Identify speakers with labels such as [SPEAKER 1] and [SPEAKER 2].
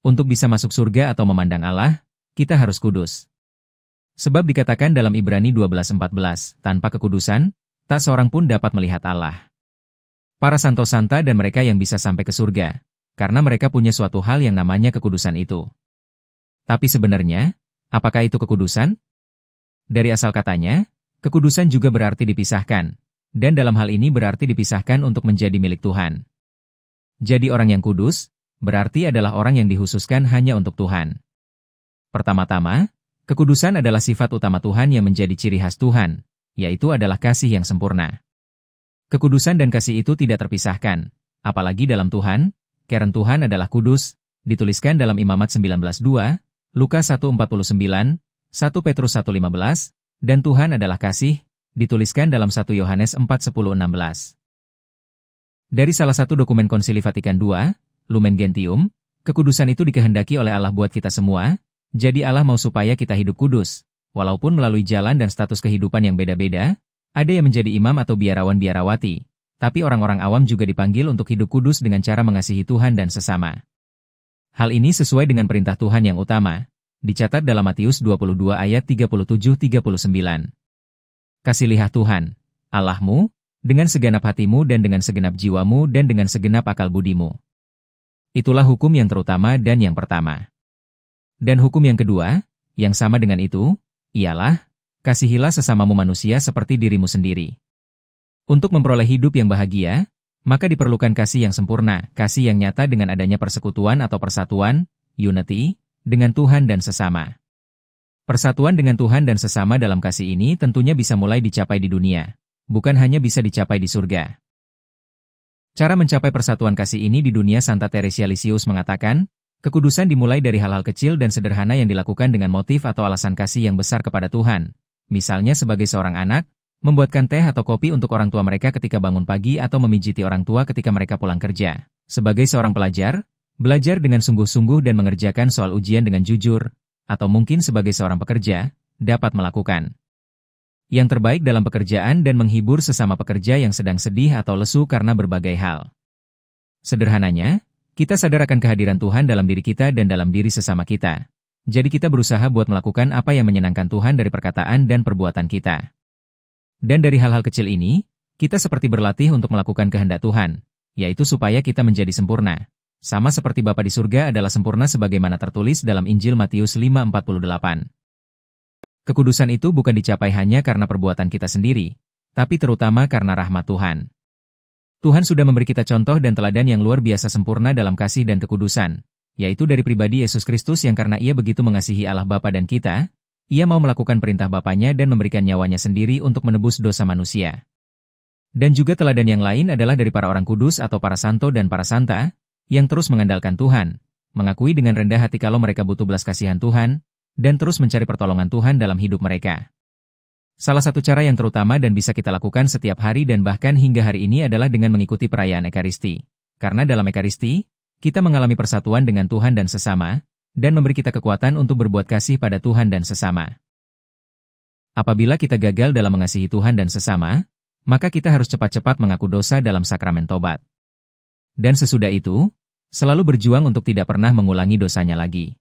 [SPEAKER 1] Untuk bisa masuk surga atau memandang Allah, kita harus kudus. Sebab dikatakan dalam Ibrani 12:14, tanpa kekudusan, tak seorang pun dapat melihat Allah. Para santo santa dan mereka yang bisa sampai ke surga, karena mereka punya suatu hal yang namanya kekudusan itu. Tapi sebenarnya, apakah itu kekudusan? Dari asal katanya, kekudusan juga berarti dipisahkan, dan dalam hal ini berarti dipisahkan untuk menjadi milik Tuhan. Jadi orang yang kudus, berarti adalah orang yang dihususkan hanya untuk Tuhan. Pertama-tama, kekudusan adalah sifat utama Tuhan yang menjadi ciri khas Tuhan, yaitu adalah kasih yang sempurna. Kekudusan dan kasih itu tidak terpisahkan, apalagi dalam Tuhan, karena Tuhan adalah kudus, dituliskan dalam Imamat 19:2, Lukas 1:49, 1 Petrus 1:15, dan Tuhan adalah kasih, dituliskan dalam 1 Yohanes 4:10-16. Dari salah satu dokumen Konsili Vatikan II, Lumen Gentium, kekudusan itu dikehendaki oleh Allah buat kita semua. Jadi Allah mau supaya kita hidup kudus, walaupun melalui jalan dan status kehidupan yang beda-beda, ada yang menjadi imam atau biarawan-biarawati, tapi orang-orang awam juga dipanggil untuk hidup kudus dengan cara mengasihi Tuhan dan sesama. Hal ini sesuai dengan perintah Tuhan yang utama, dicatat dalam Matius 22 ayat 37-39. Kasihlilah Tuhan, Allahmu, dengan segenap hatimu dan dengan segenap jiwamu dan dengan segenap akal budimu. Itulah hukum yang terutama dan yang pertama. Dan hukum yang kedua, yang sama dengan itu, ialah, kasihilah sesamamu manusia seperti dirimu sendiri. Untuk memperoleh hidup yang bahagia, maka diperlukan kasih yang sempurna, kasih yang nyata dengan adanya persekutuan atau persatuan, unity, dengan Tuhan dan sesama. Persatuan dengan Tuhan dan sesama dalam kasih ini tentunya bisa mulai dicapai di dunia, bukan hanya bisa dicapai di surga. Cara mencapai persatuan kasih ini di dunia, Santa Teresia Lisius mengatakan, kekudusan dimulai dari hal-hal kecil dan sederhana yang dilakukan dengan motif atau alasan kasih yang besar kepada Tuhan. Misalnya sebagai seorang anak, membuatkan teh atau kopi untuk orang tua mereka ketika bangun pagi atau memijiti orang tua ketika mereka pulang kerja. Sebagai seorang pelajar, belajar dengan sungguh-sungguh dan mengerjakan soal ujian dengan jujur, atau mungkin sebagai seorang pekerja, dapat melakukan yang terbaik dalam pekerjaan dan menghibur sesama pekerja yang sedang sedih atau lesu karena berbagai hal. Sederhananya, kita sadar akan kehadiran Tuhan dalam diri kita dan dalam diri sesama kita. Jadi kita berusaha buat melakukan apa yang menyenangkan Tuhan dari perkataan dan perbuatan kita. Dan dari hal-hal kecil ini, kita seperti berlatih untuk melakukan kehendak Tuhan, yaitu supaya kita menjadi sempurna. Sama seperti Bapa di surga adalah sempurna sebagaimana tertulis dalam Injil Matius 5:48. Kekudusan itu bukan dicapai hanya karena perbuatan kita sendiri, tapi terutama karena rahmat Tuhan. Tuhan sudah memberi kita contoh dan teladan yang luar biasa sempurna dalam kasih dan kekudusan, yaitu dari pribadi Yesus Kristus yang karena Ia begitu mengasihi Allah Bapa dan kita, Ia mau melakukan perintah Bapanya dan memberikan nyawanya sendiri untuk menebus dosa manusia. Dan juga teladan yang lain adalah dari para orang kudus atau para santo dan para santa, yang terus mengandalkan Tuhan, mengakui dengan rendah hati kalau mereka butuh belas kasihan Tuhan, dan terus mencari pertolongan Tuhan dalam hidup mereka. Salah satu cara yang terutama dan bisa kita lakukan setiap hari dan bahkan hingga hari ini adalah dengan mengikuti perayaan Ekaristi. Karena dalam Ekaristi, kita mengalami persatuan dengan Tuhan dan sesama, dan memberi kita kekuatan untuk berbuat kasih pada Tuhan dan sesama. Apabila kita gagal dalam mengasihi Tuhan dan sesama, maka kita harus cepat-cepat mengaku dosa dalam sakramen tobat. Dan sesudah itu, selalu berjuang untuk tidak pernah mengulangi dosanya lagi.